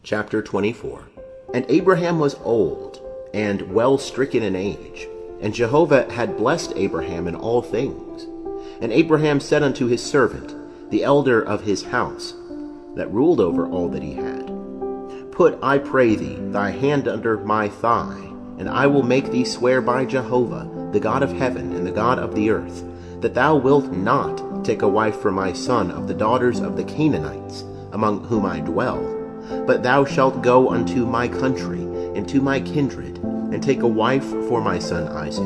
Chapter 24. And Abraham was old, and well stricken in age, and Jehovah had blessed Abraham in all things. And Abraham said unto his servant, the elder of his house, that ruled over all that he had, Put, I pray thee, thy hand under my thigh, and I will make thee swear by Jehovah, the God of heaven and the God of the earth, that thou wilt not take a wife for my son of the daughters of the Canaanites, among whom I dwell, but thou shalt go unto my country and to my kindred, and take a wife for my son Isaac.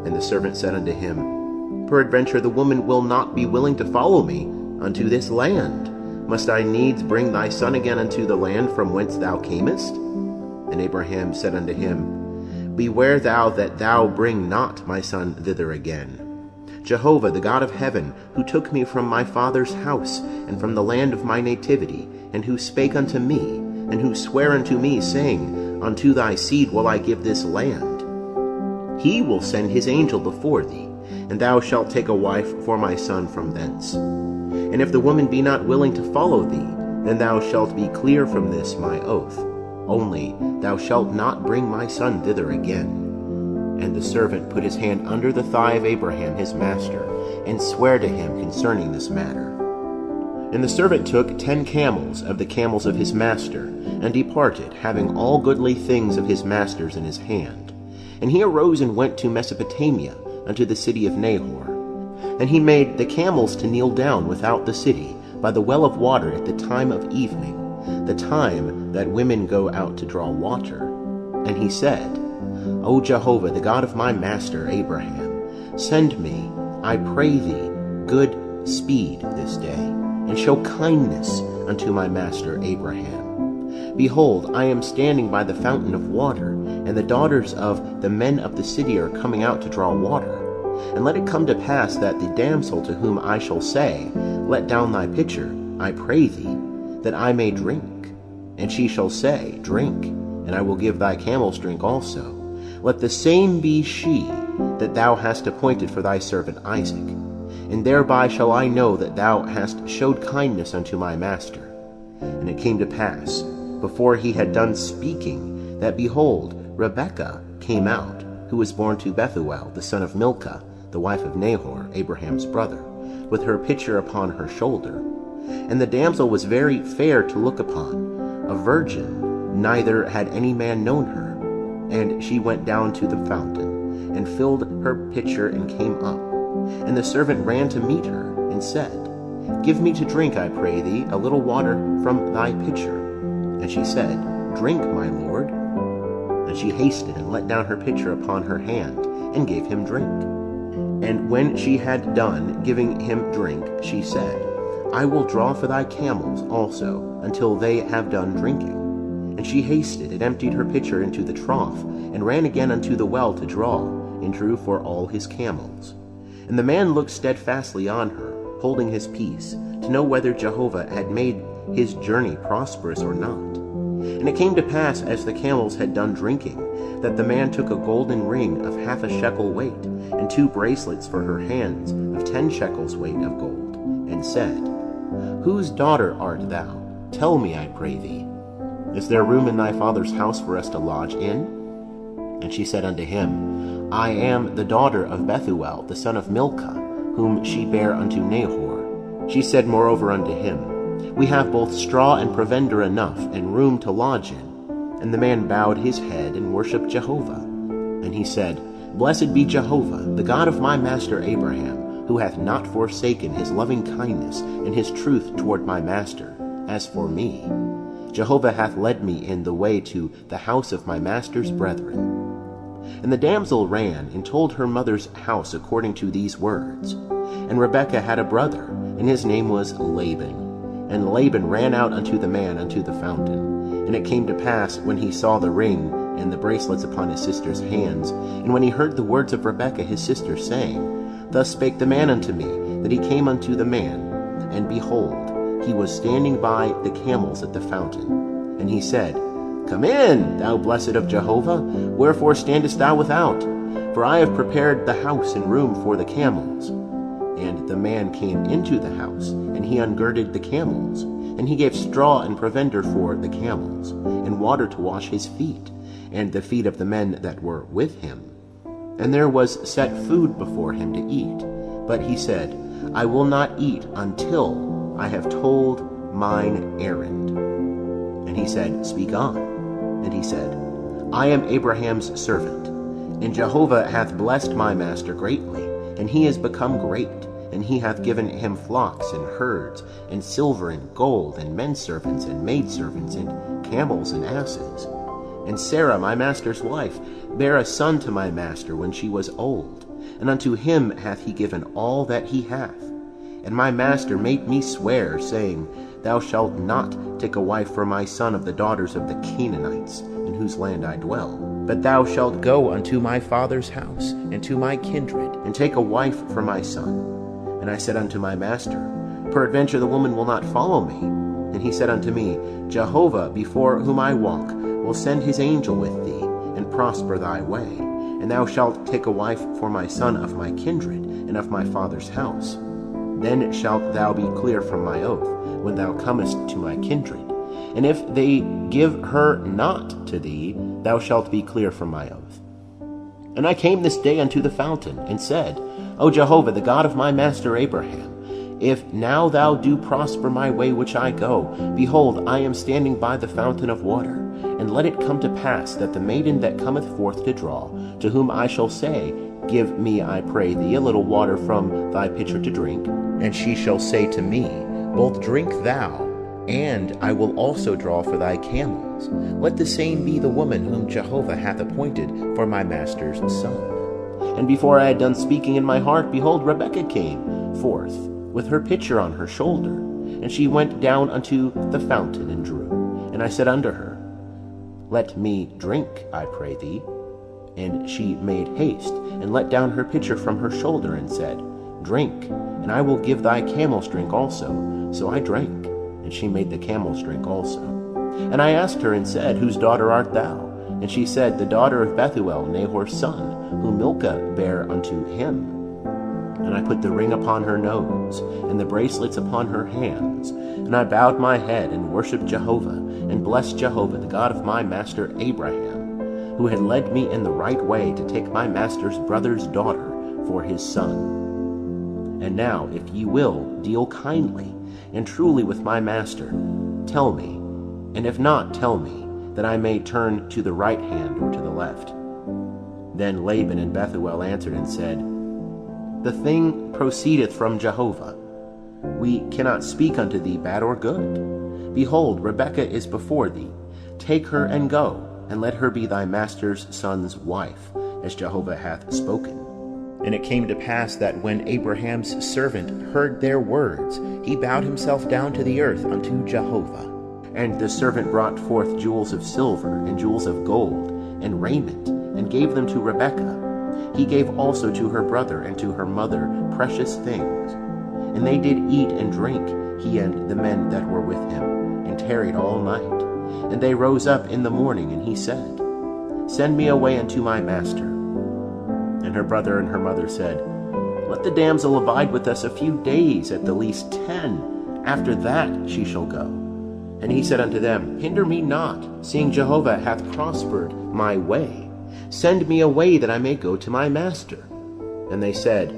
And the servant said unto him, Peradventure the woman will not be willing to follow me unto this land. Must I needs bring thy son again unto the land from whence thou camest? And Abraham said unto him, Beware thou that thou bring not my son thither again. Jehovah, the God of heaven, who took me from my father's house and from the land of my nativity, and who spake unto me, and who sware unto me, saying, Unto thy seed will I give this land. He will send his angel before thee, and thou shalt take a wife for my son from thence. And if the woman be not willing to follow thee, then thou shalt be clear from this my oath. Only thou shalt not bring my son thither again. And the servant put his hand under the thigh of Abraham his master, and sware to him concerning this matter. And the servant took 10 camels of the camels of his master, and departed, having all goodly things of his master's in his hand. And he arose and went to Mesopotamia, unto the city of Nahor. And he made the camels to kneel down without the city, by the well of water at the time of evening, the time that women go out to draw water. And he said, O Jehovah, the God of my master Abraham, send me, I pray thee, good speed this day, and show kindness unto my master Abraham. Behold, I am standing by the fountain of water, and the daughters of the men of the city are coming out to draw water. And let it come to pass that the damsel to whom I shall say, Let down thy pitcher, I pray thee, that I may drink. And she shall say, Drink, and I will give thy camels drink also. Let the same be she that thou hast appointed for thy servant Isaac. And thereby shall I know that thou hast showed kindness unto my master. And it came to pass, before he had done speaking, that behold, Rebekah came out, who was born to Bethuel, the son of Milcah, the wife of Nahor, Abraham's brother, with her pitcher upon her shoulder. And the damsel was very fair to look upon, a virgin, neither had any man known her. And she went down to the fountain, and filled her pitcher, and came up. And the servant ran to meet her, and said, Give me to drink, I pray thee, a little water from thy pitcher. And she said, Drink, my lord. And she hasted, and let down her pitcher upon her hand, and gave him drink. And when she had done giving him drink, she said, I will draw for thy camels also, until they have done drinking. And she hasted, and emptied her pitcher into the trough, and ran again unto the well to draw, and drew for all his camels. And the man looked steadfastly on her, holding his peace, to know whether Jehovah had made his journey prosperous or not. And it came to pass, as the camels had done drinking, that the man took a golden ring of half a shekel weight, and 2 bracelets for her hands of 10 shekels weight of gold, and said, Whose daughter art thou? Tell me, I pray thee. Is there room in thy father's house for us to lodge in? And she said unto him, I am the daughter of Bethuel, the son of Milcah, whom she bare unto Nahor. She said moreover unto him, We have both straw and provender enough, and room to lodge in. And the man bowed his head, and worshipped Jehovah. And he said, Blessed be Jehovah, the God of my master Abraham, who hath not forsaken his loving kindness and his truth toward my master. As for me, Jehovah hath led me in the way to the house of my master's brethren. And the damsel ran, and told her mother's house according to these words. And Rebekah had a brother, and his name was Laban. And Laban ran out unto the man unto the fountain. And it came to pass, when he saw the ring and the bracelets upon his sister's hands, and when he heard the words of Rebekah his sister, saying, Thus spake the man unto me, that he came unto the man. And behold, he was standing by the camels at the fountain. And he said, Come in, thou blessed of Jehovah, wherefore standest thou without? For I have prepared the house and room for the camels. And the man came into the house, and he ungirded the camels, And he gave straw and provender for the camels, and water to wash his feet, and the feet of the men that were with him. And there was set food before him to eat. But he said, I will not eat until I have told mine errand. And he said, Speak on. And he said, I am Abraham's servant, and Jehovah hath blessed my master greatly, and he is become great. And he hath given him flocks and herds, and silver and gold, and menservants and maidservants, and camels and asses. And Sarah, my master's wife, bare a son to my master when she was old, and unto him hath he given all that he hath. And my master made me swear, saying, Thou shalt not take a wife for my son of the daughters of the Canaanites, in whose land I dwell. But thou shalt go unto my father's house, and to my kindred, and take a wife for my son. And I said unto my master, Peradventure the woman will not follow me. And he said unto me, Jehovah, before whom I walk, will send his angel with thee, and prosper thy way. And thou shalt take a wife for my son of my kindred, and of my father's house. Then shalt thou be clear from my oath, when thou comest to my kindred. And if they give her not to thee, thou shalt be clear from my oath. And I came this day unto the fountain, and said, O Jehovah, the God of my master Abraham, if now thou do prosper my way which I go, behold, I am standing by the fountain of water. And let it come to pass that the maiden that cometh forth to draw, to whom I shall say, Give me, I pray thee, a little water from thy pitcher to drink, and she shall say to me, Both drink thou, and I will also draw for thy camels. Let the same be the woman whom Jehovah hath appointed for my master's son. And before I had done speaking in my heart, behold, Rebekah came forth with her pitcher on her shoulder. And she went down unto the fountain and drew. And I said unto her, Let me drink, I pray thee. And she made haste, and let down her pitcher from her shoulder, and said, Drink, and I will give thy camels drink also. So I drank, and she made the camels drink also. And I asked her and said, Whose daughter art thou? And she said, The daughter of Bethuel, Nahor's son, whom Milcah bare unto him. And I put the ring upon her nose, and the bracelets upon her hands. And I bowed my head, and worshipped Jehovah, and blessed Jehovah, the God of my master Abraham, who had led me in the right way to take my master's brother's daughter for his son. And now, if ye will, deal kindly and truly with my master, tell me, and if not, tell me, that I may turn to the right hand or to the left. Then Laban and Bethuel answered and said, The thing proceedeth from Jehovah. We cannot speak unto thee bad or good. Behold, Rebekah is before thee. Take her and go, and let her be thy master's son's wife, as Jehovah hath spoken. And it came to pass that when Abraham's servant heard their words, he bowed himself down to the earth unto Jehovah. And the servant brought forth jewels of silver, and jewels of gold, and raiment, and gave them to Rebekah. He gave also to her brother and to her mother precious things. And they did eat and drink, he and the men that were with him, and tarried all night. And they rose up in the morning, and he said, Send me away unto my master. And her brother and her mother said, Let the damsel abide with us a few days, at the least 10. After that she shall go. And he said unto them, Hinder me not, seeing Jehovah hath prospered my way. Send me away, that I may go to my master. And they said,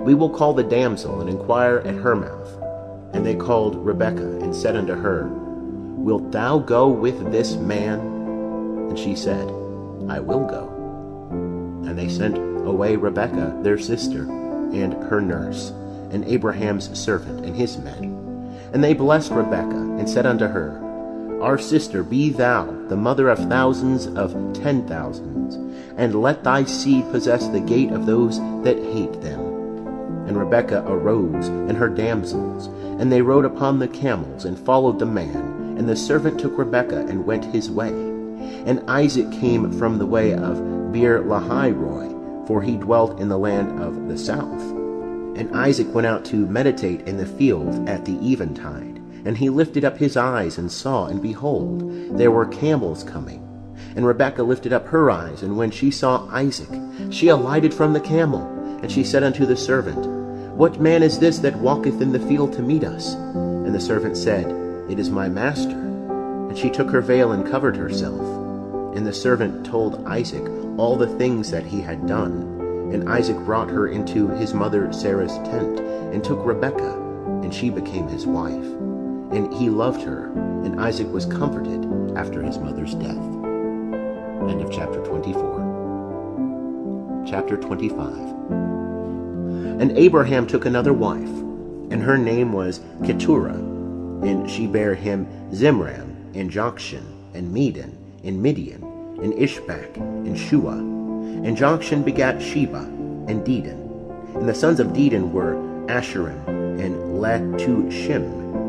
We will call the damsel, and inquire at her mouth. And they called Rebekah, and said unto her, Wilt thou go with this man? And she said, I will go. And they sent away Rebekah their sister, and her nurse, and Abraham's servant, and his men. And they blessed Rebekah, and said unto her, Our sister, be thou the mother of thousands of 10,000s, and let thy seed possess the gate of those that hate them. And Rebekah arose, and her damsels, and they rode upon the camels, and followed the man. And the servant took Rebekah, and went his way. And Isaac came from the way of Beer-lahai-roi, for he dwelt in the land of the south. And Isaac went out to meditate in the field at the eventide. And he lifted up his eyes, and saw, and behold, there were camels coming. And Rebekah lifted up her eyes, and when she saw Isaac, she alighted from the camel. And she said unto the servant, What man is this that walketh in the field to meet us? And the servant said, "It is my master." And she took her veil and covered herself. And the servant told Isaac all the things that he had done. And Isaac brought her into his mother Sarah's tent, and took Rebekah, and she became his wife. And he loved her, and Isaac was comforted after his mother's death. End of chapter 24. Chapter 25. And Abraham took another wife, and her name was Keturah, and she bare him Zimran, and Jokshan, and Medan, and Midian, and Ishbak, and Shua. And Jokshan begat Sheba, and Dedan. And the sons of Dedan were Asherim, and Latushim,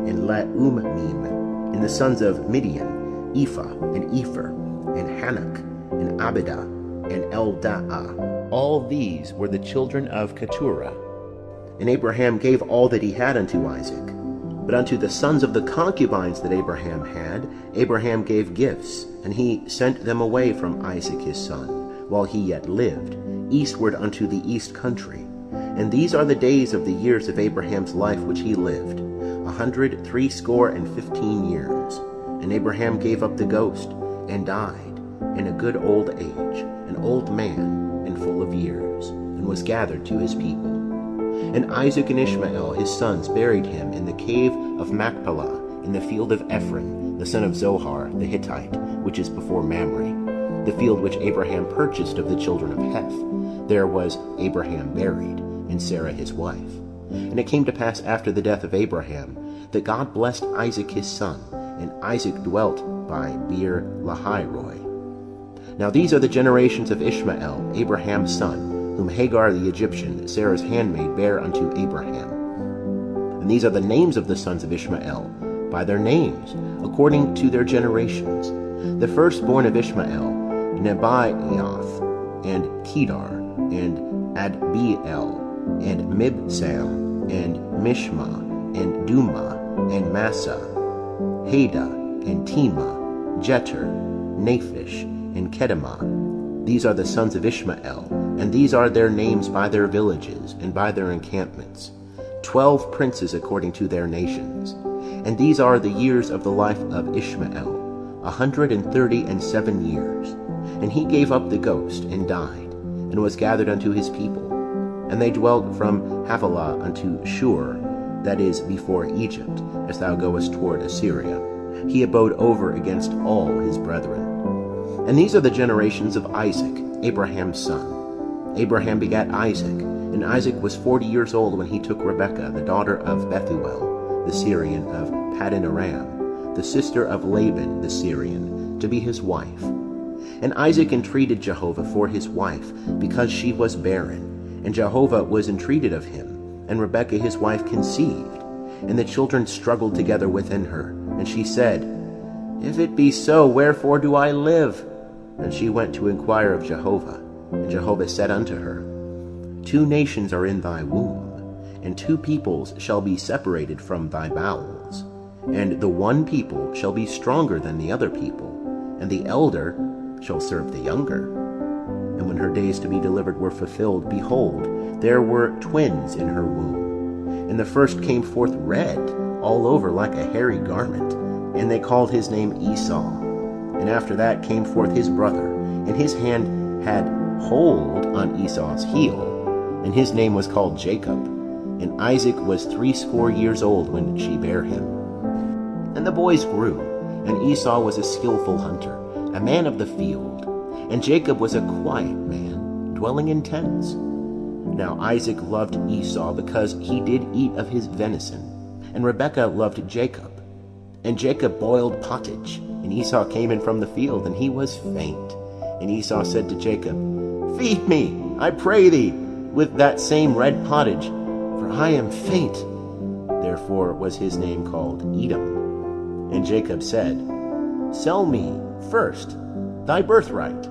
and Laummim. And the sons of Midian, Ephah, and Epher, and Hanok, and Abidah, and Eldaah. All these were the children of Keturah. And Abraham gave all that he had unto Isaac. But unto the sons of the concubines that Abraham had, Abraham gave gifts, and he sent them away from Isaac his son, while he yet lived, eastward unto the east country. And these are the days of the years of Abraham's life which he lived, 160 years. And Abraham gave up the ghost, and died, in a good old age, an old man, and full of years, and was gathered to his people. And Isaac and Ishmael his sons buried him in the cave of Machpelah, in the field of Ephron, the son of Zohar the Hittite, which is before Mamre, the field which Abraham purchased of the children of Heth. There was Abraham buried, and Sarah his wife. And it came to pass after the death of Abraham, that God blessed Isaac his son, and Isaac dwelt by Beer Lahairoi. Now these are the generations of Ishmael, Abraham's son, whom Hagar the Egyptian, Sarah's handmaid, bare unto Abraham. And these are the names of the sons of Ishmael, by their names, according to their generations. The firstborn of Ishmael, Nebaioth, and Kedar, and Adbeel, and Mibsam, and Mishma, and Duma, and Massa, Hada, and Tema, Jeter, Naphish, and Kedemah. These are the sons of Ishmael, and these are their names by their villages, and by their encampments, 12 princes according to their nations. And these are the years of the life of Ishmael, 137 years. And he gave up the ghost, and died, and was gathered unto his people. And they dwelt from Havilah unto Shur, that is before Egypt, as thou goest toward Assyria. He abode over against all his brethren. And these are the generations of Isaac, Abraham's son. Abraham begat Isaac, and Isaac was 40 years old when he took Rebekah, the daughter of Bethuel, the Syrian of Paddan Aram, the sister of Laban the Syrian, to be his wife. And Isaac entreated Jehovah for his wife, because she was barren. And Jehovah was entreated of him, and Rebekah his wife conceived. And the children struggled together within her. And she said, If it be so, wherefore do I live? And she went to inquire of Jehovah. And Jehovah said unto her, 2 nations are in thy womb, and 2 peoples shall be separated from thy bowels. And the one people shall be stronger than the other people, and the elder shall serve the younger. And when her days to be delivered were fulfilled, behold, there were twins in her womb. And the first came forth red, all over like a hairy garment, and they called his name Esau. And after that came forth his brother, and his hand had hold on Esau's heel, and his name was called Jacob. And Isaac was 80 years old when she bare him. And the boys grew, and Esau was a skillful hunter, a man of the field, and Jacob was a quiet man, dwelling in tents. Now Isaac loved Esau because he did eat of his venison, and Rebekah loved Jacob. And Jacob boiled pottage, and Esau came in from the field, and he was faint. And Esau said to Jacob, Feed me, I pray thee, with that same red pottage, for I am faint. Therefore was his name called Edom. And Jacob said, Sell me first thy birthright.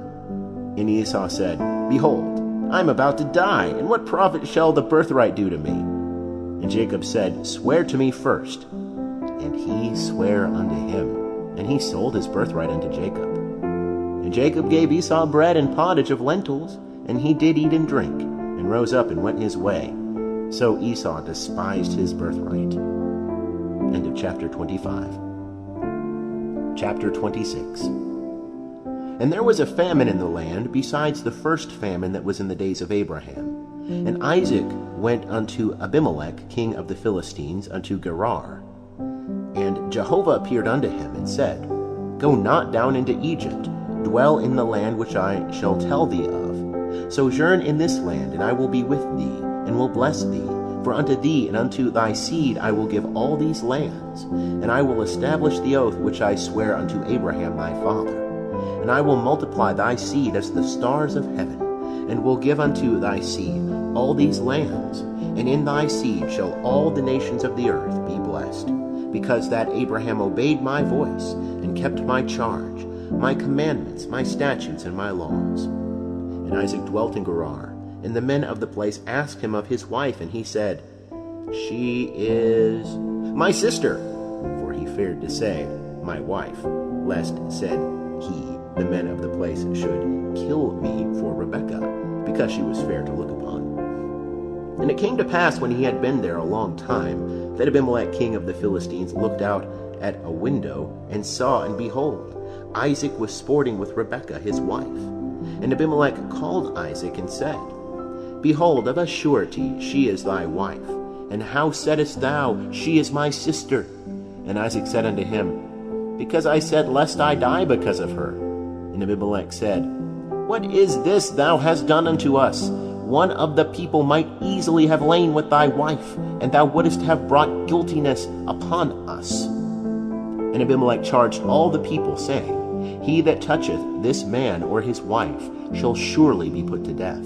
And Esau said, Behold, I am about to die, and what profit shall the birthright do to me? And Jacob said, Swear to me first. And he sware unto him, and he sold his birthright unto Jacob. And Jacob gave Esau bread and pottage of lentils, and he did eat and drink, and rose up and went his way. So Esau despised his birthright. End of chapter 25. Chapter 26. And there was a famine in the land, besides the first famine that was in the days of Abraham. And Isaac went unto Abimelech, king of the Philistines, unto Gerar. And Jehovah appeared unto him, and said, Go not down into Egypt, dwell in the land which I shall tell thee of. Sojourn in this land, and I will be with thee, and will bless thee. For unto thee and unto thy seed I will give all these lands, and I will establish the oath which I swear unto Abraham thy father. And I will multiply thy seed as the stars of heaven, and will give unto thy seed all these lands, and in thy seed shall all the nations of the earth be blessed, because that Abraham obeyed my voice, and kept my charge, my commandments, my statutes, and my laws. And Isaac dwelt in Gerar, and the men of the place asked him of his wife, and he said, She is my sister, for he feared to say, my wife, lest, said he, the men of the place should kill me for Rebekah, because she was fair to look upon. And it came to pass, when he had been there a long time, that Abimelech king of the Philistines looked out at a window, and saw, and behold, Isaac was sporting with Rebekah his wife. And Abimelech called Isaac, and said, Behold, of a surety she is thy wife. And how saidst thou, She is my sister? And Isaac said unto him, Because I said, Lest I die because of her. And Abimelech said, What is this thou hast done unto us? One of the people might easily have lain with thy wife, and thou wouldest have brought guiltiness upon us. And Abimelech charged all the people, saying, He that toucheth this man or his wife shall surely be put to death.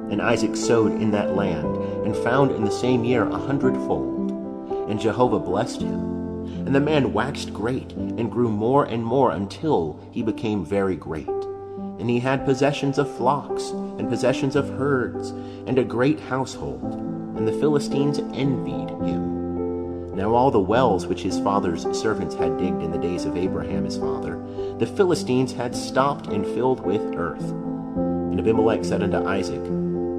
And Isaac sowed in that land, and found in the same year 100-fold. And Jehovah blessed him. And the man waxed great, and grew more and more, until he became very great. And he had possessions of flocks, and possessions of herds, and a great household. And the Philistines envied him. Now all the wells which his father's servants had digged in the days of Abraham his father, the Philistines had stopped and filled with earth. And Abimelech said unto Isaac,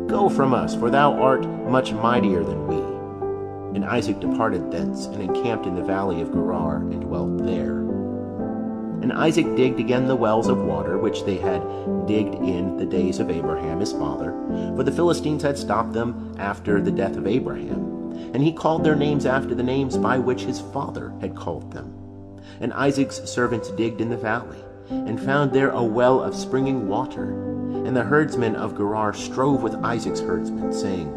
Go from us, for thou art much mightier than we. And Isaac departed thence, and encamped in the valley of Gerar, and dwelt there. And Isaac digged again the wells of water, which they had digged in the days of Abraham his father, for the Philistines had stopped them after the death of Abraham. And he called their names after the names by which his father had called them. And Isaac's servants digged in the valley, and found there a well of springing water. And the herdsmen of Gerar strove with Isaac's herdsmen, saying,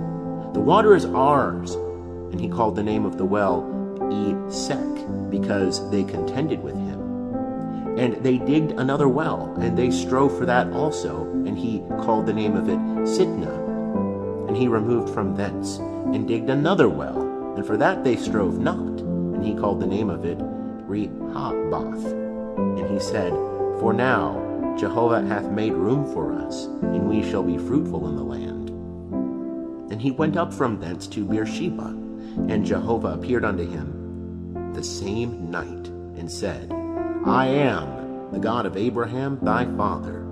The water is ours. And he called the name of the well Esek, because they contended with him. And they digged another well, and they strove for that also, and he called the name of it Sitnah. And he removed from thence, and digged another well, and for that they strove not, and he called the name of it Rehoboth. And he said, For now Jehovah hath made room for us, and we shall be fruitful in the land. And he went up from thence to Beersheba, and Jehovah appeared unto him the same night, and said, I am the God of Abraham thy father.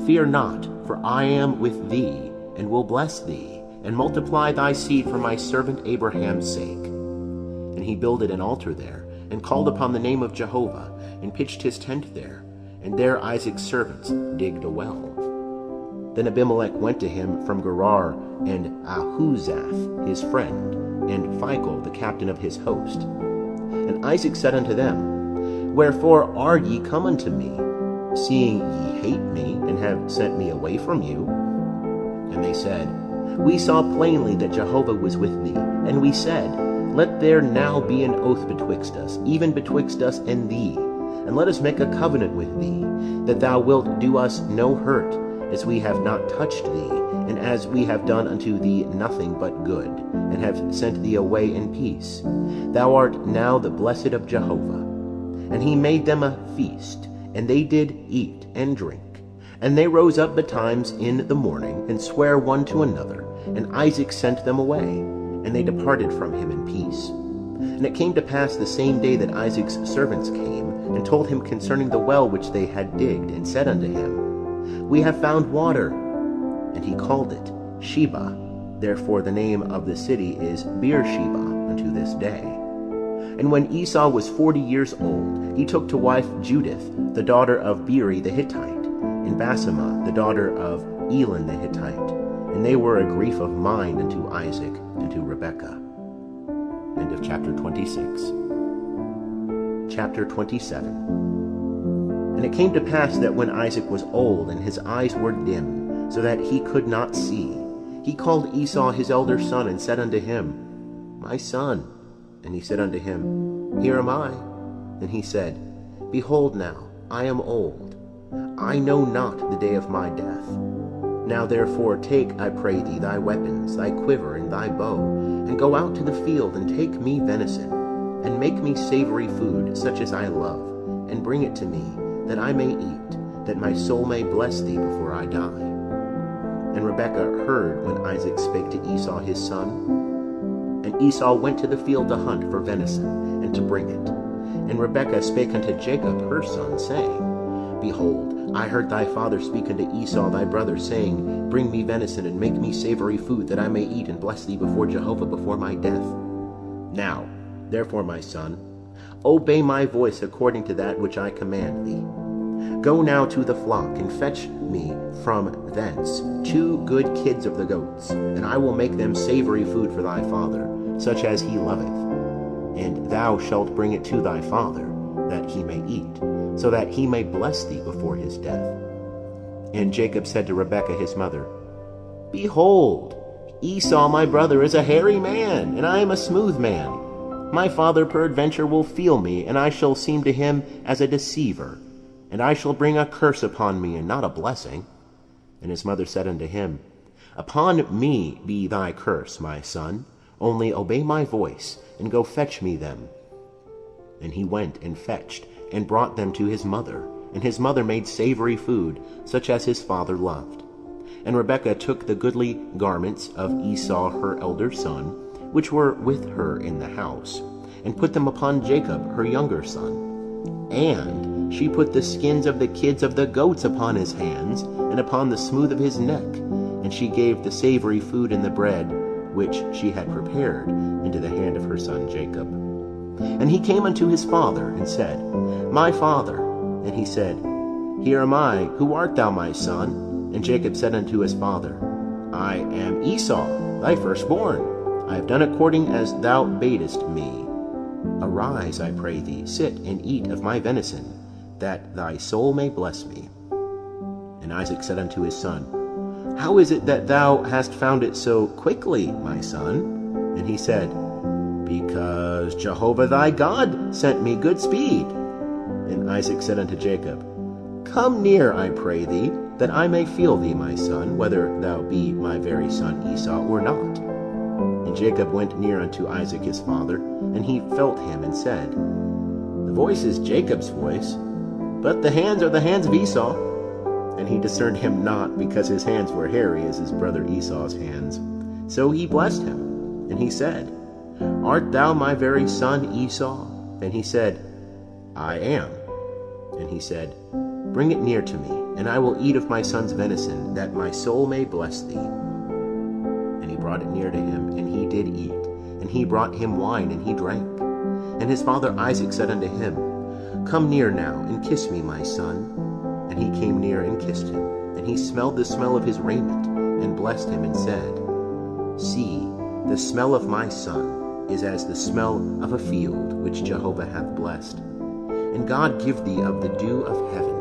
Fear not, for I am with thee, and will bless thee, and multiply thy seed for my servant Abraham's sake. And he builded an altar there, and called upon the name of Jehovah, and pitched his tent there. And there Isaac's servants digged a well. Then Abimelech went to him from Gerar, and Ahuzath his friend, and Phicol the captain of his host. And Isaac said unto them, Wherefore are ye come unto me, seeing ye hate me, and have sent me away from you? And they said, We saw plainly that Jehovah was with thee, and we said, Let there now be an oath betwixt us, even betwixt us and thee, and let us make a covenant with thee, that thou wilt do us no hurt, as we have not touched thee, and as we have done unto thee nothing but good, and have sent thee away in peace. Thou art now the blessed of Jehovah. And he made them a feast, and they did eat and drink. And they rose up betimes in the morning, and sware one to another, and Isaac sent them away, and they departed from him in peace. And it came to pass the same day that Isaac's servants came, and told him concerning the well which they had digged, and said unto him, We have found water. And he called it Sheba. Therefore the name of the city is Beersheba unto this day. And when Esau was 40 years old, he took to wife Judith, the daughter of Beeri the Hittite, and Basemath, the daughter of Elon the Hittite. And they were a grief of mind unto Isaac and to Rebekah. End of chapter 26. Chapter 27. And it came to pass that when Isaac was old, and his eyes were dim, so that he could not see, he called Esau his elder son, and said unto him, My son. And he said unto him, Here am I. And he said, Behold now, I am old. I know not the day of my death. Now therefore take, I pray thee, thy weapons, thy quiver, and thy bow, and go out to the field, and take me venison, and make me savory food, such as I love, and bring it to me, that I may eat, that my soul may bless thee before I die. And Rebekah heard when Isaac spake to Esau his son. And Esau went to the field to hunt for venison, and to bring it. And Rebekah spake unto Jacob her son, saying, Behold, I heard thy father speak unto Esau thy brother, saying, Bring me venison, and make me savory food, that I may eat and bless thee before Jehovah before my death. Now, therefore, my son, obey my voice according to that which I command thee. Go now to the flock, and fetch me from thence 2 good kids of the goats, and I will make them savory food for thy father, such as he loveth. And thou shalt bring it to thy father, that he may eat, so that he may bless thee before his death. And Jacob said to Rebekah his mother, Behold, Esau my brother is a hairy man, and I am a smooth man. My father peradventure will feel me, and I shall seem to him as a deceiver, and I shall bring a curse upon me, and not a blessing. And his mother said unto him, Upon me be thy curse, my son, only obey my voice, and go fetch me them. And he went and fetched, and brought them to his mother, and his mother made savory food, such as his father loved. And Rebekah took the goodly garments of Esau her elder son, which were with her in the house, and put them upon Jacob her younger son. And she put the skins of the kids of the goats upon his hands, and upon the smooth of his neck, and she gave the savory food and the bread, which she had prepared, into the hand of her son Jacob. And he came unto his father, and said, My father. And he said, Here am I, who art thou, my son? And Jacob said unto his father, I am Esau, thy firstborn. I have done according as thou badest me. Arise, I pray thee, sit and eat of my venison, that thy soul may bless me. And Isaac said unto his son, How is it that thou hast found it so quickly, my son? And he said, Because Jehovah thy God sent me good speed. And Isaac said unto Jacob, Come near, I pray thee, that I may feel thee, my son, whether thou be my very son Esau or not. And Jacob went near unto Isaac his father, and he felt him, and said, The voice is Jacob's voice, but the hands are the hands of Esau. And he discerned him not, because his hands were hairy as his brother Esau's hands. So he blessed him, and he said, Art thou my very son Esau? And he said, I am. And he said, Bring it near to me, and I will eat of my son's venison, that my soul may bless thee. And he brought it near to him, and he did eat. And he brought him wine, and he drank. And his father Isaac said unto him, Come near now, and kiss me, my son. And he came near and kissed him. And he smelled the smell of his raiment, and blessed him, and said, See, the smell of my son is as the smell of a field which Jehovah hath blessed. And God give thee of the dew of heaven,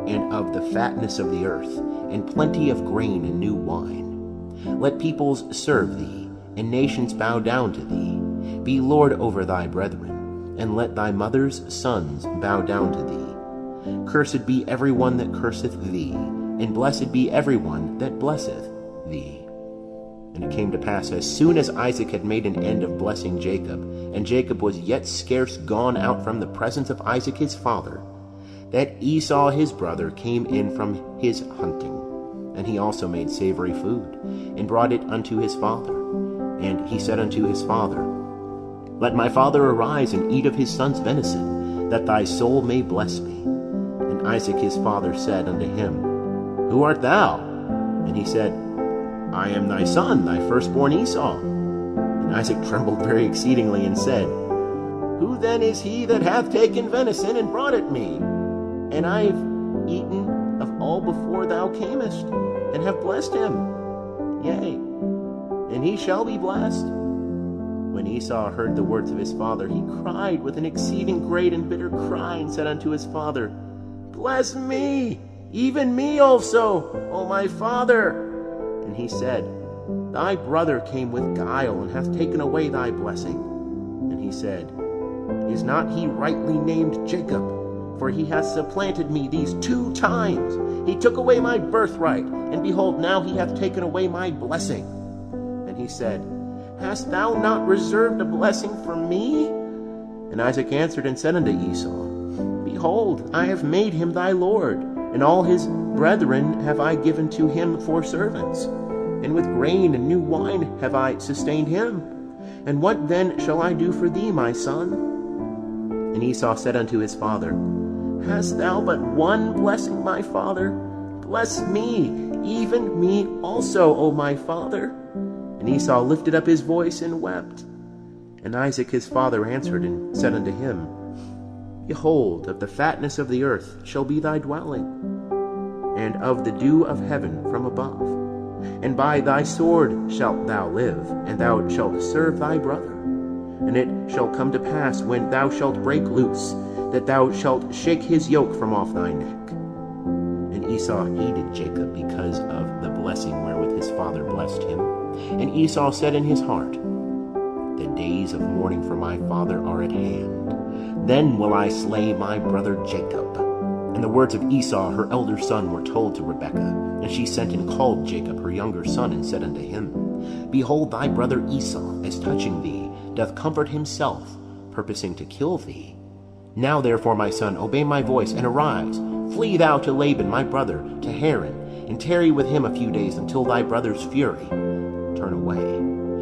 and of the fatness of the earth, and plenty of grain and new wine. Let peoples serve thee, and nations bow down to thee. Be Lord over thy brethren, and let thy mother's sons bow down to thee. Cursed be every one that curseth thee, and blessed be every one that blesseth thee. And it came to pass, as soon as Isaac had made an end of blessing Jacob, and Jacob was yet scarce gone out from the presence of Isaac his father, that Esau his brother came in from his hunting. And he also made savory food, and brought it unto his father. And he said unto his father, Let my father arise and eat of his son's venison, that thy soul may bless me. And Isaac his father said unto him, Who art thou? And he said, I am thy son, thy firstborn Esau. And Isaac trembled very exceedingly, and said, Who then is he that hath taken venison and brought it me? And I've eaten of all before thou camest, and have blessed him. Yea, and he shall be blessed. When Esau heard the words of his father, he cried with an exceeding great and bitter cry, and said unto his father, Bless me, even me also, O my father. And he said, Thy brother came with guile, and hath taken away thy blessing. And he said, Is not he rightly named Jacob? For he hath supplanted me these 2 times. He took away my birthright, and behold, now he hath taken away my blessing. And he said, Hast thou not reserved a blessing for me? And Isaac answered and said unto Esau, Behold, I have made him thy lord, and all his brethren have I given to him for servants. And with grain and new wine have I sustained him. And what then shall I do for thee, my son? And Esau said unto his father, Hast thou but one blessing, my father? Bless me, even me also, O my father. And Esau lifted up his voice and wept. And Isaac his father answered and said unto him, Behold, of the fatness of the earth shall be thy dwelling, and of the dew of heaven from above. And by thy sword shalt thou live, and thou shalt serve thy brother. And it shall come to pass, when thou shalt break loose, that thou shalt shake his yoke from off thy neck. And Esau hated Jacob because of the blessing wherewith his father blessed him. And Esau said in his heart, The days of mourning for my father are at hand. Then will I slay my brother Jacob. And the words of Esau her elder son were told to Rebekah. And she sent and called Jacob her younger son, and said unto him, Behold, thy brother Esau, as touching thee, doth comfort himself, purposing to kill thee. Now therefore, my son, obey my voice, and arise. Flee thou to Laban my brother, to Haran, and tarry with him a few days, until thy brother's fury turn away,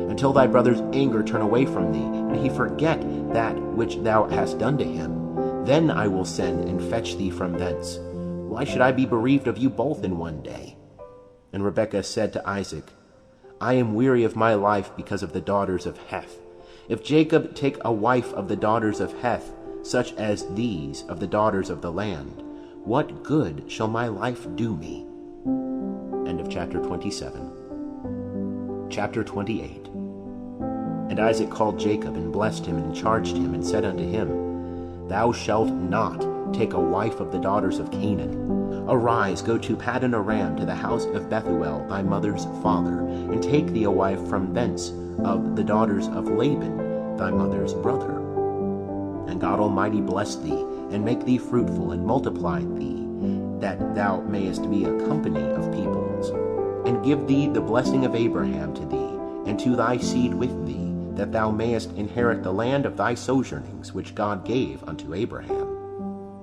until thy brother's anger turn away from thee, and he forget that which thou hast done to him. Then I will send and fetch thee from thence. Why should I be bereaved of you both in one day? And Rebekah said to Isaac, I am weary of my life because of the daughters of Heth. If Jacob take a wife of the daughters of Heth, such as these of the daughters of the land, what good shall my life do me? End of chapter 27. Chapter 28. And Isaac called Jacob, and blessed him, and charged him, and said unto him, Thou shalt not take a wife of the daughters of Canaan. Arise, go to Paddan Aram, to the house of Bethuel thy mother's father, and take thee a wife from thence of the daughters of Laban thy mother's brother. And God Almighty bless thee, and make thee fruitful, and multiply thee, that thou mayest be a company of peoples, and give thee the blessing of Abraham to thee, and to thy seed with thee, that thou mayest inherit the land of thy sojournings, which God gave unto Abraham.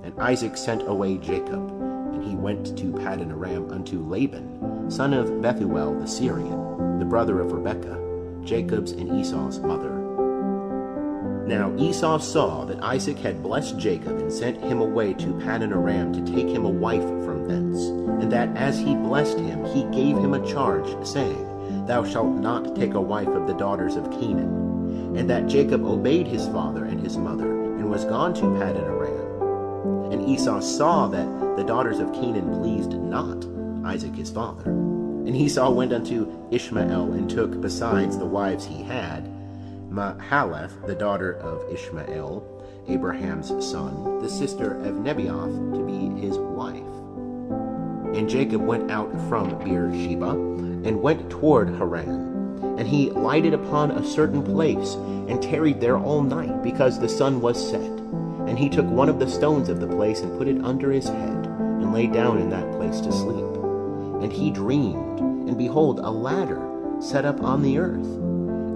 And Isaac sent away Jacob, and he went to Paddan Aram unto Laban, son of Bethuel the Syrian, the brother of Rebekah, Jacob's and Esau's mother. Now Esau saw that Isaac had blessed Jacob, and sent him away to Paddan Aram to take him a wife from thence, and that as he blessed him, he gave him a charge, saying, Thou shalt not take a wife of the daughters of Canaan. And that Jacob obeyed his father and his mother, and was gone to Paddan Aram. And Esau saw that the daughters of Canaan pleased not Isaac his father. And Esau went unto Ishmael, and took, besides the wives he had, Mahaleth, the daughter of Ishmael, Abraham's son, the sister of Nebaioth, to be his wife. And Jacob went out from Beersheba, and went toward Haran. And he lighted upon a certain place, and tarried there all night, because the sun was set. And he took one of the stones of the place, and put it under his head, and lay down in that place to sleep. And he dreamed, and behold, a ladder set up on the earth,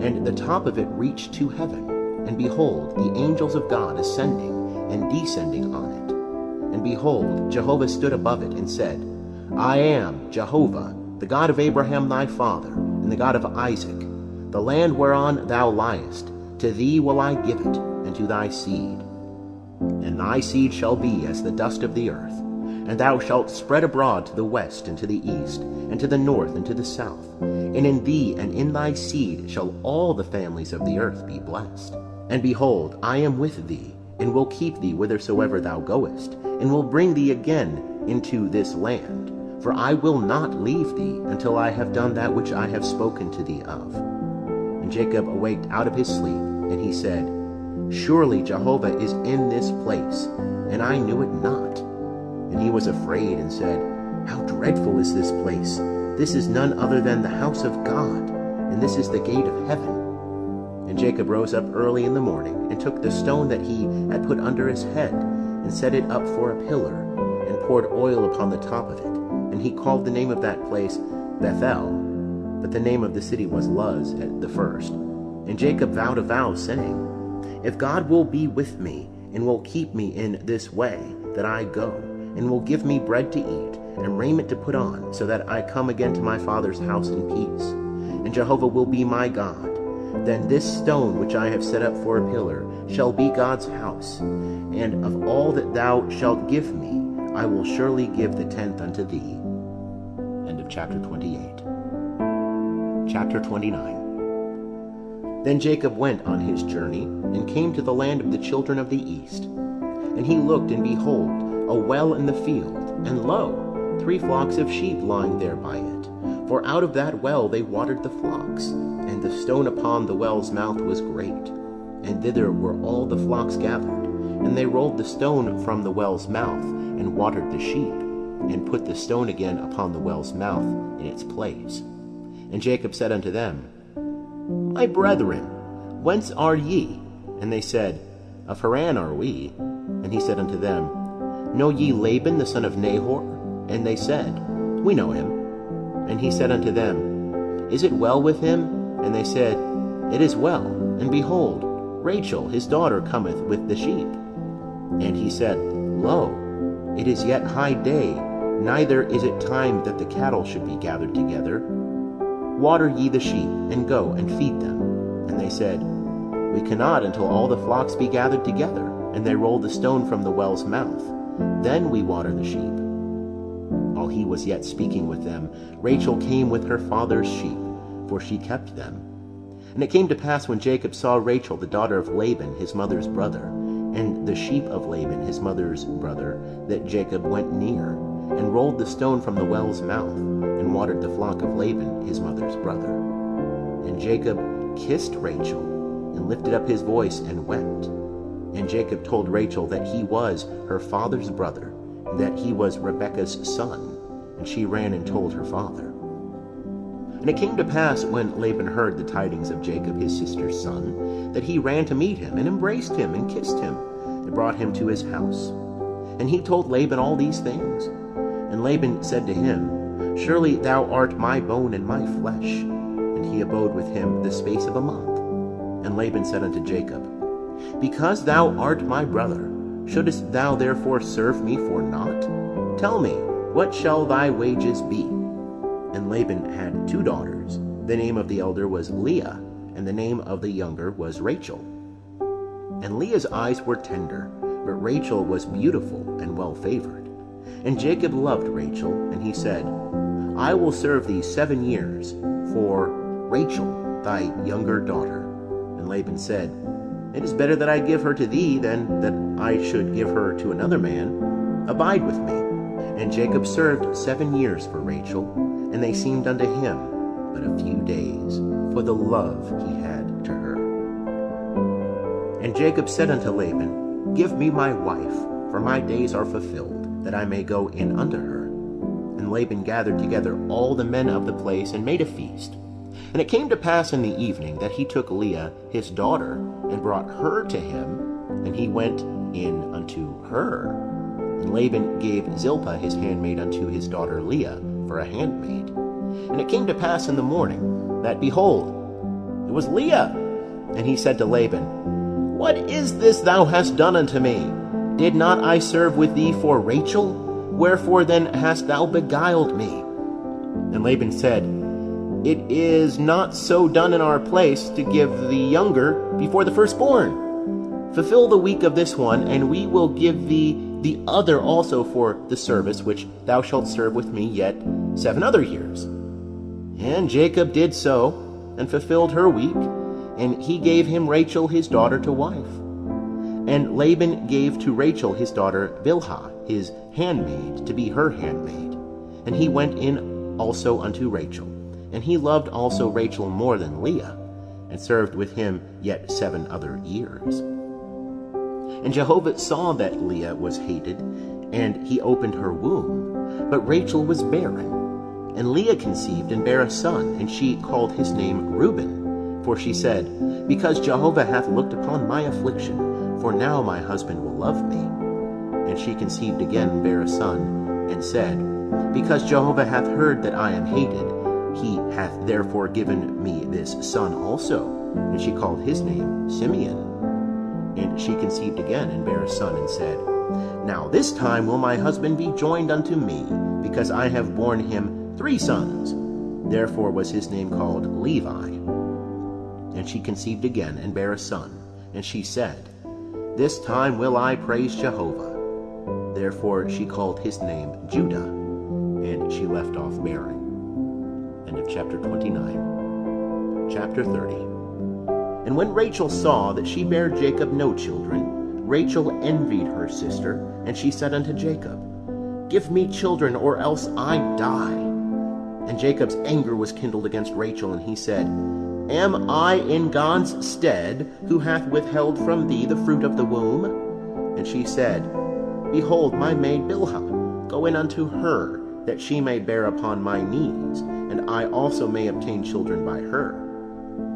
and the top of it reached to heaven. And behold, the angels of God ascending and descending on it. And behold, Jehovah stood above it, and said, I am Jehovah, the God of Abraham thy father, and the God of Isaac. The land whereon thou liest, to thee will I give it, and to thy seed. And thy seed shall be as the dust of the earth, And thou shalt spread abroad to the west and to the east, and to the north and to the south. And in thee and in thy seed shall all the families of the earth be blessed. And behold, I am with thee, and will keep thee whithersoever thou goest, and will bring thee again into this land. For I will not leave thee until I have done that which I have spoken to thee of. And Jacob awaked out of his sleep, and he said, Surely Jehovah is in this place, and I knew it not. And he was afraid and said, How dreadful is this place! This is none other than the house of God, and this is the gate of heaven. And Jacob rose up early in the morning, and took the stone that he had put under his head, and set it up for a pillar, and poured oil upon the top of it. And he called the name of that place Bethel, but the name of the city was Luz at the first. And Jacob vowed a vow, saying, If God will be with me, and will keep me in this way that I go, and will give me bread to eat, and raiment to put on, so that I come again to my father's house in peace, and Jehovah will be my God, then this stone which I have set up for a pillar shall be God's house, and of all that thou shalt give me, I will surely give the tenth unto thee. End of chapter 28. Chapter 29. Then Jacob went on his journey, and came to the land of the children of the east. And he looked, and behold, a well in the field, and lo, 3 flocks of sheep lying there by it. For out of that well they watered the flocks, and the stone upon the well's mouth was great. And thither were all the flocks gathered, and they rolled the stone from the well's mouth, and watered the sheep, and put the stone again upon the well's mouth in its place. And Jacob said unto them, My brethren, whence are ye? And they said, Of Haran are we. And he said unto them, Know ye Laban the son of Nahor? And they said, We know him. And he said unto them, Is it well with him? And they said, It is well. And behold, Rachel his daughter cometh with the sheep. And he said, Lo, it is yet high day, neither is it time that the cattle should be gathered together. Water ye the sheep, and go and feed them. And they said, We cannot until all the flocks be gathered together. And they rolled the stone from the well's mouth. Then we water the sheep. While he was yet speaking with them, Rachel came with her father's sheep, for she kept them. And it came to pass, when Jacob saw Rachel the daughter of Laban his mother's brother, and the sheep of Laban his mother's brother, that Jacob went near, and rolled the stone from the well's mouth, and watered the flock of Laban his mother's brother. And Jacob kissed Rachel, and lifted up his voice, and wept. And Jacob told Rachel that he was her father's brother, and that he was Rebekah's son. And she ran and told her father. And it came to pass, when Laban heard the tidings of Jacob his sister's son, that he ran to meet him, and embraced him, and kissed him, and brought him to his house. And he told Laban all these things. And Laban said to him, Surely thou art my bone and my flesh. And he abode with him the space of a month. And Laban said unto Jacob, Because thou art my brother, shouldest thou therefore serve me for naught? Tell me, what shall thy wages be? And Laban had 2 daughters. The name of the elder was Leah, and the name of the younger was Rachel. And Leah's eyes were tender, but Rachel was beautiful and well-favored. And Jacob loved Rachel, and he said, I will serve thee 7 years for Rachel, thy younger daughter. And Laban said, It is better that I give her to thee than that I should give her to another man. Abide with me. And Jacob served 7 years for Rachel, and they seemed unto him but a few days, for the love he had to her. And Jacob said unto Laban, Give me my wife, for my days are fulfilled, that I may go in unto her. And Laban gathered together all the men of the place, and made a feast. And it came to pass in the evening that he took Leah his daughter, and brought her to him, and he went in unto her. And Laban gave Zilpah his handmaid unto his daughter Leah for a handmaid. And it came to pass in the morning that, behold, it was Leah. And he said to Laban, What is this thou hast done unto me? Did not I serve with thee for Rachel? Wherefore then hast thou beguiled me? And Laban said, It is not so done in our place to give the younger before the firstborn. Fulfill the week of this one, and we will give thee the other also for the service which thou shalt serve with me yet 7 other years. And Jacob did so, and fulfilled her week, and he gave him Rachel his daughter to wife. And Laban gave to Rachel his daughter Bilhah his handmaid to be her handmaid. And he went in also unto Rachel. And he loved also Rachel more than Leah, and served with him yet 7 other years. And Jehovah saw that Leah was hated, and he opened her womb. But Rachel was barren. And Leah conceived and bare a son, and she called his name Reuben. For she said, Because Jehovah hath looked upon my affliction, for now my husband will love me. And she conceived again and bare a son, and said, Because Jehovah hath heard that I am hated, he hath therefore given me this son also. And she called his name Simeon. And she conceived again and bare a son, and said, Now this time will my husband be joined unto me, because I have borne him 3 sons. Therefore was his name called Levi. And she conceived again and bare a son. And she said, This time will I praise Jehovah. Therefore she called his name Judah. And she left off bearing. End of chapter 29. Chapter 30. And when Rachel saw that she bare Jacob no children, Rachel envied her sister, and she said unto Jacob, Give me children, or else I die. And Jacob's anger was kindled against Rachel, and he said, Am I in God's stead, who hath withheld from thee the fruit of the womb? And she said, Behold, my maid Bilhah, go in unto her, that she may bear upon my knees, and I also may obtain children by her.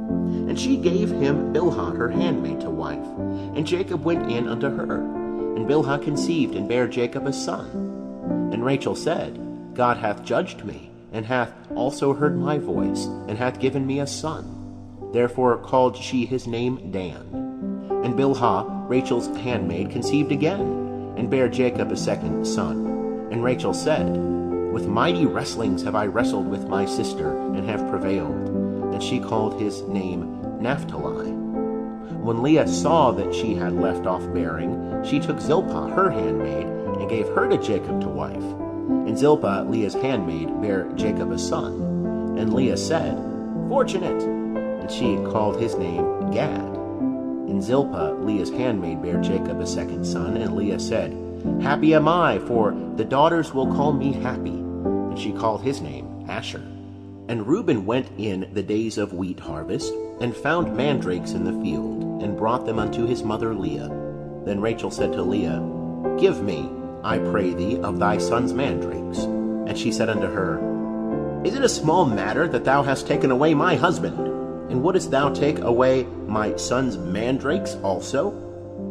And she gave him Bilhah her handmaid to wife, and Jacob went in unto her. And Bilhah conceived and bare Jacob a son. And Rachel said, God hath judged me, and hath also heard my voice, and hath given me a son. Therefore called she his name Dan. And Bilhah, Rachel's handmaid, conceived again, and bare Jacob a 2nd son. And Rachel said, With mighty wrestlings have I wrestled with my sister, and have prevailed. And she called his name Naphtali. When Leah saw that she had left off bearing, she took Zilpah her handmaid, and gave her to Jacob to wife. And Zilpah, Leah's handmaid, bare Jacob a son. And Leah said, Fortunate! And she called his name Gad. And Zilpah, Leah's handmaid, bare Jacob a 2nd son. And Leah said, Happy am I, for the daughters will call me happy. And she called his name Asher. And Reuben went in the days of wheat harvest, and found mandrakes in the field, and brought them unto his mother Leah. Then Rachel said to Leah, Give me, I pray thee, of thy son's mandrakes. And she said unto her, Is it a small matter that thou hast taken away my husband? And wouldest thou take away my son's mandrakes also?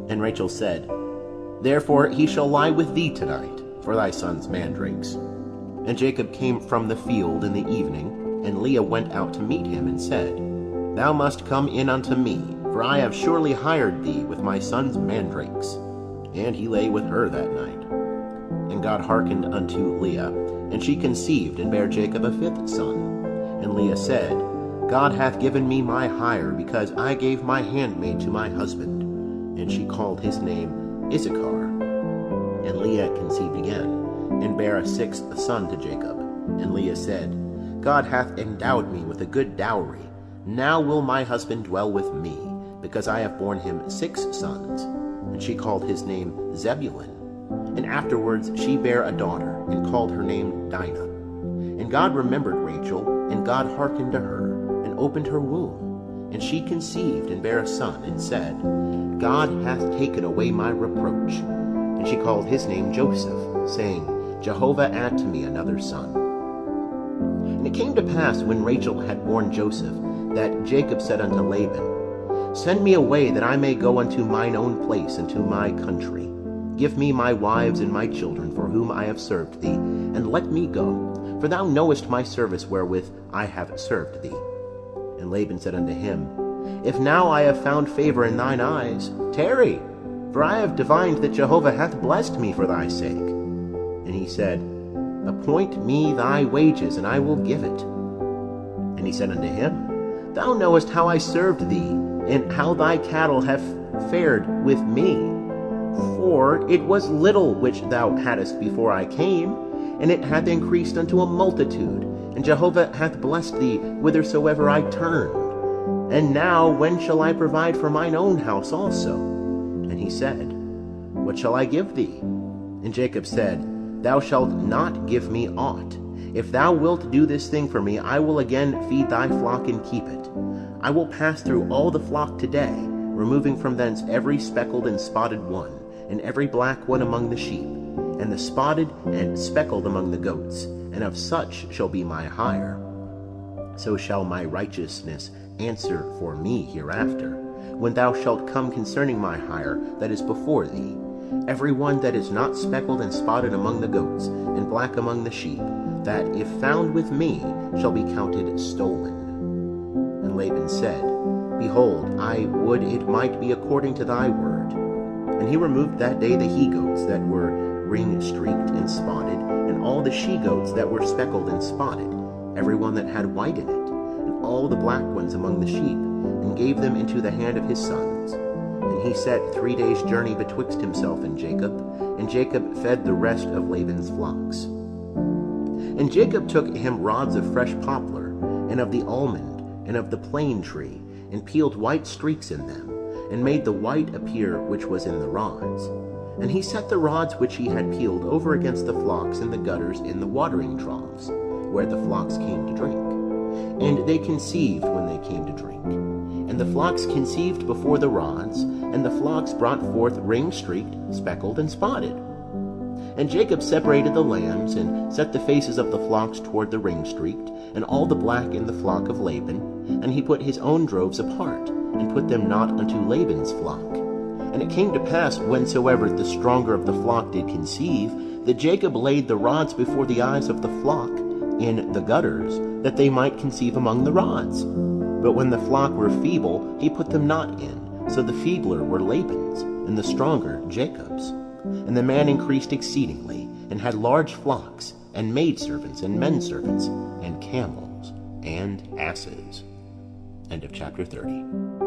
And Rachel said, Therefore he shall lie with thee tonight, for thy son's mandrakes. And Jacob came from the field in the evening, and Leah went out to meet him, and said, Thou must come in unto me, for I have surely hired thee with my son's mandrakes. And he lay with her that night. And God hearkened unto Leah, and she conceived, and bare Jacob a 5th son. And Leah said, God hath given me my hire, because I gave my handmaid to my husband. And she called his name Issachar. And Leah conceived again, and bare a 6th son to Jacob. And Leah said, God hath endowed me with a good dowry. Now will my husband dwell with me, because I have borne him 6 sons. And she called his name Zebulun. And afterwards she bare a daughter, and called her name Dinah. And God remembered Rachel, and God hearkened to her, and opened her womb. And she conceived, and bare a son, and said, God hath taken away my reproach. And she called his name Joseph, saying, Jehovah add to me another son. And it came to pass, when Rachel had borne Joseph, that Jacob said unto Laban, Send me away, that I may go unto mine own place, and to my country. Give me my wives and my children, for whom I have served thee, and let me go. For thou knowest my service wherewith I have served thee. And Laban said unto him, If now I have found favor in thine eyes, tarry, for I have divined that Jehovah hath blessed me for thy sake. And he said, Appoint me thy wages, and I will give it. And he said unto him, Thou knowest how I served thee, and how thy cattle have fared with me. For it was little which thou hadst before I came, and it hath increased unto a multitude, and Jehovah hath blessed thee whithersoever I turned. And now when shall I provide for mine own house also? And he said, What shall I give thee? And Jacob said, Thou shalt not give me aught. If thou wilt do this thing for me, I will again feed thy flock and keep it. I will pass through all the flock today, removing from thence every speckled and spotted one, and every black one among the sheep, and the spotted and speckled among the goats, and of such shall be my hire. So shall my righteousness answer for me hereafter, when thou shalt come concerning my hire that is before thee. Every one that is not speckled and spotted among the goats, and black among the sheep, that if found with me shall be counted stolen. And Laban said, Behold, I would it might be according to thy word. And he removed that day the he-goats that were ring-streaked and spotted, and all the she-goats that were speckled and spotted, every one that had white in it, and all the black ones among the sheep, and gave them into the hand of his sons. And he set 3 days' journey betwixt himself and Jacob fed the rest of Laban's flocks. And Jacob took him rods of fresh poplar, and of the almond, and of the plane tree, and peeled white streaks in them, and made the white appear which was in the rods. And he set the rods which he had peeled over against the flocks in the gutters in the watering troughs, where the flocks came to drink. And they conceived when they came to drink. And the flocks conceived before the rods, and the flocks brought forth ring-streaked, speckled, and spotted. And Jacob separated the lambs, and set the faces of the flocks toward the ring-streaked, and all the black in the flock of Laban, and he put his own droves apart, and put them not unto Laban's flock. And it came to pass, whensoever the stronger of the flock did conceive, that Jacob laid the rods before the eyes of the flock in the gutters, that they might conceive among the rods. But when the flock were feeble, he put them not in, so the feebler were Laban's, and the stronger Jacob's. And the man increased exceedingly, and had large flocks, and maidservants, and menservants, and camels, and asses. End of chapter 30.